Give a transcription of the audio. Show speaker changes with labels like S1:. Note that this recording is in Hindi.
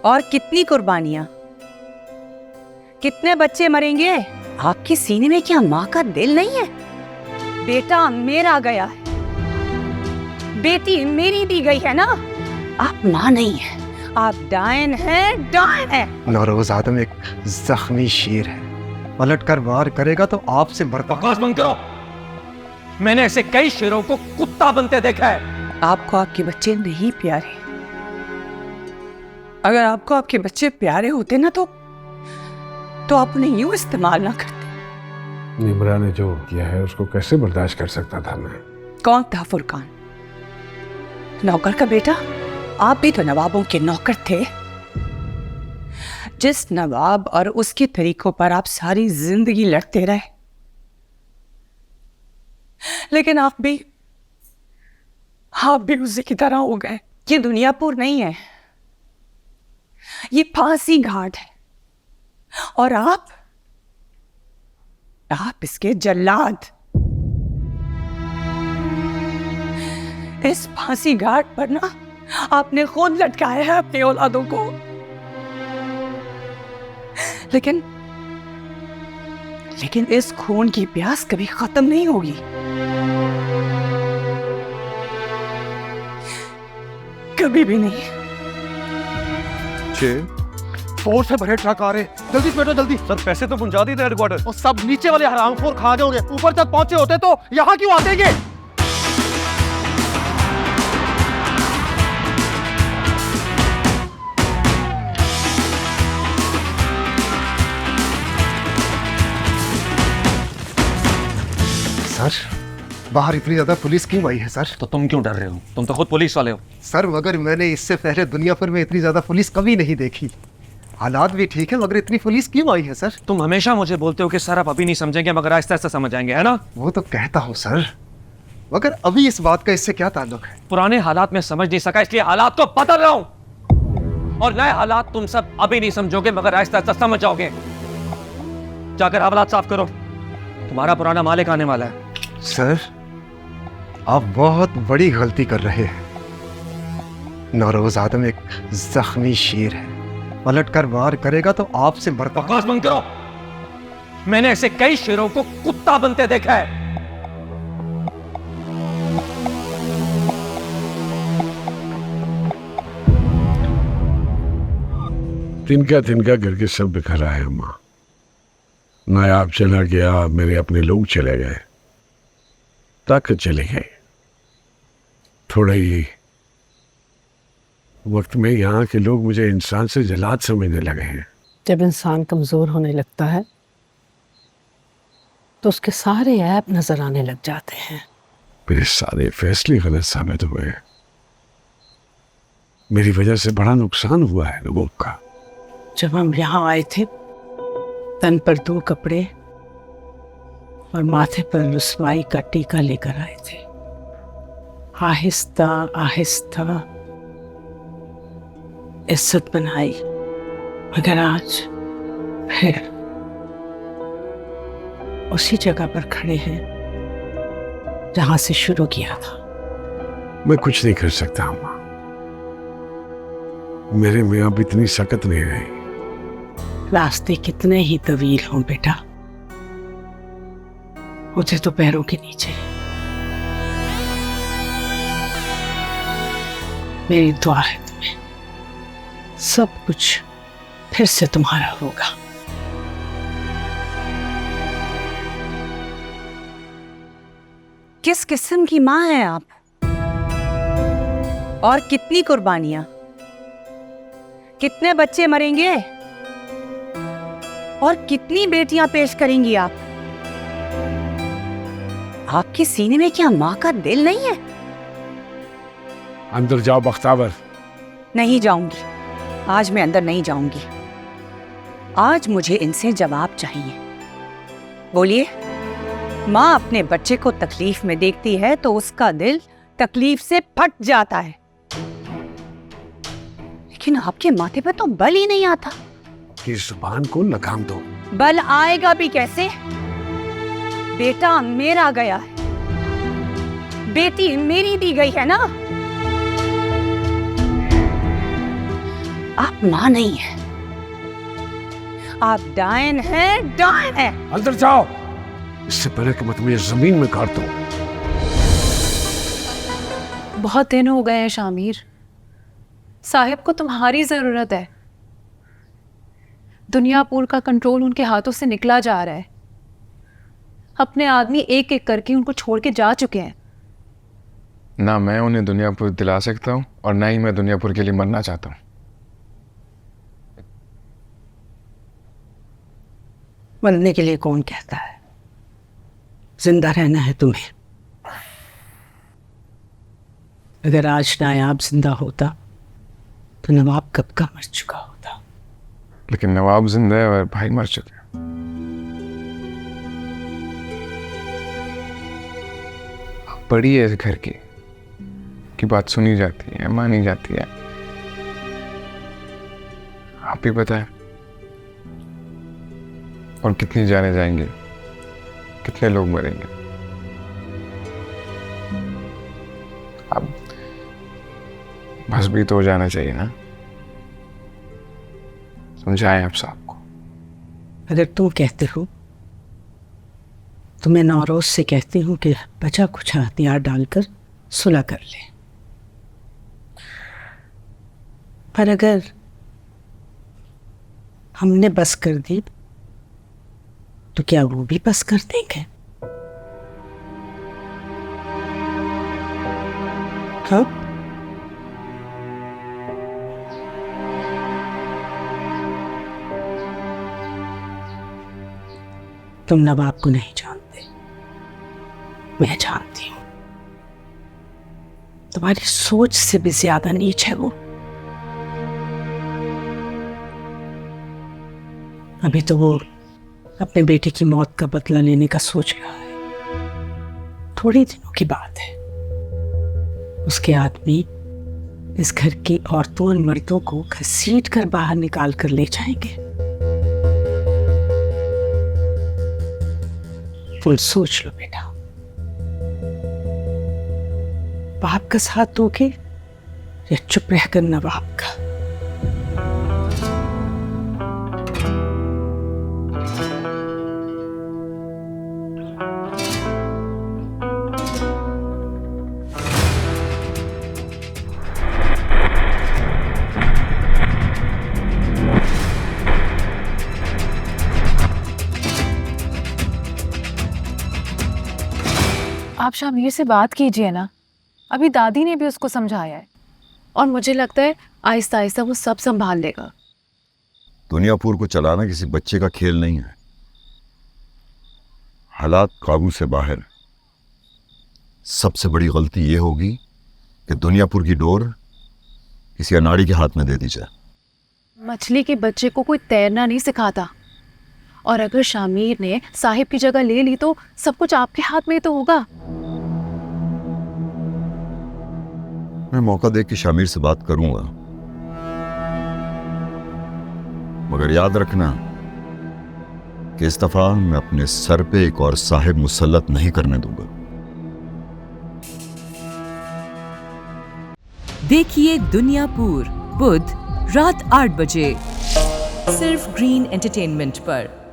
S1: और कितनी कुर्बानियां, कितने बच्चे मरेंगे। आपके सीने में क्या माँ का दिल नहीं है? बेटा मेरा गया है, बेटी मेरी दी गई है ना। आप माँ नहीं है, आप डायन हैं, डायन है।
S2: नौरोज आदम एक जख्मी शेर है, पलट कर वार करेगा तो आपसे बढ़ता।
S3: बकवास बंद करो। मैंने ऐसे कई शेरों को कुत्ता बनते देखा है।
S1: आपको आपके बच्चे नहीं प्यारे। अगर आपको आपके बच्चे प्यारे होते ना तो आप उन्हें यूं इस्तेमाल ना करते।
S4: निम्रा ने जो किया है उसको कैसे बर्दाश्त कर सकता था मैं?
S1: कौन था फुरकान? नौकर का बेटा? आप भी तो नवाबों के नौकर थे। जिस नवाब और उसके तरीकों पर आप सारी जिंदगी लड़ते रहे, लेकिन आप भी उसी की तरह हो गए। ये दुनियापुर नहीं है, ये फांसी घाट है, और आप इसके जल्लाद। इस फांसी घाट पर ना आपने खुद लटकाया है अपनी औलादों को, लेकिन इस खून की प्यास कभी खत्म नहीं होगी। कभी भी नहीं।
S2: फोर्स से भरे ट्रक आ रहे, जल्दी से बैठो जल्दी।
S3: सर पैसे तो पहुंचा दी थे हेडक्वार्टर।
S2: और सब नीचे वाले हरामखोर खा जाओगे, ऊपर तक पहुंचे होते तो यहाँ क्यों आते ये? सर बाहर इतनी ज्यादा पुलिस क्यों आई है सर?
S3: तो तुम क्यों डर रहे हो? तुम तो खुद पुलिस वाले हो।
S2: सर मगर मैंने इससे पहले दुनिया भर में इतनी ज्यादा पुलिस कभी नहीं देखी। हालात भी ठीक है, मगर इतनी पुलिस क्यों आई है सर?
S3: तुम हमेशा मुझे बोलते हो कि सर आप अभी नहीं समझेंगे, मगर आहिस्ता आहिस्ता समझ आएंगे, है ना?
S2: वो तो कहता हूँ सर, मगर अभी इस बात का इससे क्या ताल्लुक है?
S3: पुराने हालात में समझ नहीं सका, इसलिए हालात को बदल रहा हूं। और नए हालात तुम सब अभी नहीं समझोगे, मगर आहिस्ता आहिस्ता समझ जाओगे। जाकर हालात साफ करो, तुम्हारा पुराना मालिक आने वाला है।
S2: सर आप बहुत बड़ी गलती कर रहे हैं। नौरोज आदम एक जख्मी शेर है, पलट कर वार करेगा तो आपसे बढ़ता।
S3: बकवास बंद करो। मैंने ऐसे कई शेरों को कुत्ता बनते देखा है।
S4: तिनका तिनका करके सब बिखर आए अम्मा। नायाब चला गया, मेरे अपने लोग चले गए, ताकत चले गए। थोड़ा ही वक्त में यहाँ के लोग मुझे इंसान से जलाद समझने लगे हैं।
S5: जब इंसान कमजोर होने लगता है तो उसके सारे ऐब नजर आने लग जाते हैं।
S4: मेरे सारे फैसले गलत साबित हुए। मेरी वजह से बड़ा नुकसान हुआ है लोगों का।
S5: जब हम यहाँ आए थे, तन पर 2 कपड़े और माथे पर रुस्वाई का टीका लेकर आए थे। आहिस्ता आहिस्ता इज्जत बनाई, मगर आज फिर उसी जगह पर खड़े हैं जहां से शुरू किया था।
S4: मैं कुछ नहीं कर सकता अम्मा, मेरे में अब इतनी सकत नहीं रही।
S5: रास्ते कितने ही तवील हों बेटा, मुझे तो पैरों के नीचे। मेरी दुआ है तुम्हें, सब कुछ फिर से तुम्हारा होगा।
S1: किस किस्म की माँ हैं आप? और कितनी कुर्बानियां, कितने बच्चे मरेंगे, और कितनी बेटियां पेश करेंगी आप? आपके सीने में क्या माँ का दिल नहीं है?
S4: अंदर जाओ बख्तावर।
S1: नहीं जाऊंगी, आज मैं अंदर नहीं जाऊंगी। आज मुझे इनसे जवाब चाहिए। बोलिए। माँ अपने बच्चे को तकलीफ में देखती है तो उसका दिल तकलीफ से फट जाता है, लेकिन आपके माथे पर तो बल ही नहीं आता।
S4: कि जुबान को लगाम दो।
S1: बल आएगा भी कैसे? बेटा मेरा गया है, बेटी मेरी दी गई है ना। आप माँ नहीं हैं, आप डायन हैं, डायन हैं।
S4: अंदर जाओ, इससे पहले कि मैं तुम्हें जमीन में काट दूं।
S6: बहुत दिन हो गए हैं शामिर, साहिब को तुम्हारी जरूरत है। दुनियापुर का कंट्रोल उनके हाथों से निकला जा रहा है। अपने आदमी एक एक करके उनको छोड़ के जा चुके हैं।
S7: ना मैं उन्हें दुनियापुर दिला सकता हूँ और ना ही मैं दुनियापुर के लिए मरना चाहता हूँ।
S5: मरने के लिए कौन कहता है? जिंदा रहना है तुम्हें। अगर आज नायाब जिंदा होता तो नवाब कब का मर चुका होता।
S7: लेकिन नवाब जिंदा है और भाई मर चुके हैं। बड़ी है इस घर की बात सुनी जाती है, मानी जाती है। आप ही बताएं, और कितनी जाने जाएंगे, कितने लोग मरेंगे। अब बस भी तो हो जाना चाहिए ना। समझाएं आप साहब को।
S5: अगर तुम कहते हो तो मैं नौरोज से कहती हूँ कि बचा कुछ हथियार डालकर सुलह कर ले। पर अगर हमने बस कर दी तो क्या वो भी बस कर देंगे? हाँ? तुम नवाब को नहीं जानते, मैं जानती हूं। तुम्हारी सोच से भी ज्यादा नीच है वो। अभी तो वो अपने बेटे की मौत का बदला लेने का सोच रहा है। थोड़ी दिनों की बात है, उसके आदमी इस घर की औरतों और मर्दों को घसीट कर बाहर निकाल कर ले जाएंगे। फुल सोच लो बेटा, बाप का साथ दोगे या चुप रहकर नवाब का?
S6: आप शामिर से बात कीजिए ना, अभी दादी ने भी उसको समझाया है और मुझे लगता है आहिस्ता आहिस्ता वो सब संभाल लेगा।
S8: दुनियापुर को चलाना किसी बच्चे का खेल नहीं है। हालात काबू से बाहर। सबसे बड़ी गलती ये होगी कि दुनियापुर की डोर किसी अनाड़ी के हाथ में दे दी जाए।
S6: मछली के बच्चे को कोई तैरना नहीं सिखाता, और अगर शामिर ने साहिब की जगह ले ली तो सब कुछ आपके हाथ में तो होगा।
S8: मैं मौका देख के शामिर से बात करूंगा, मगर याद रखना कि इस दफा मैं अपने सर पे एक और साहिब मुसल्लत नहीं करने दूंगा।
S9: देखिए दुनियापुर बुध रात 8 बजे सिर्फ ग्रीन एंटरटेनमेंट पर।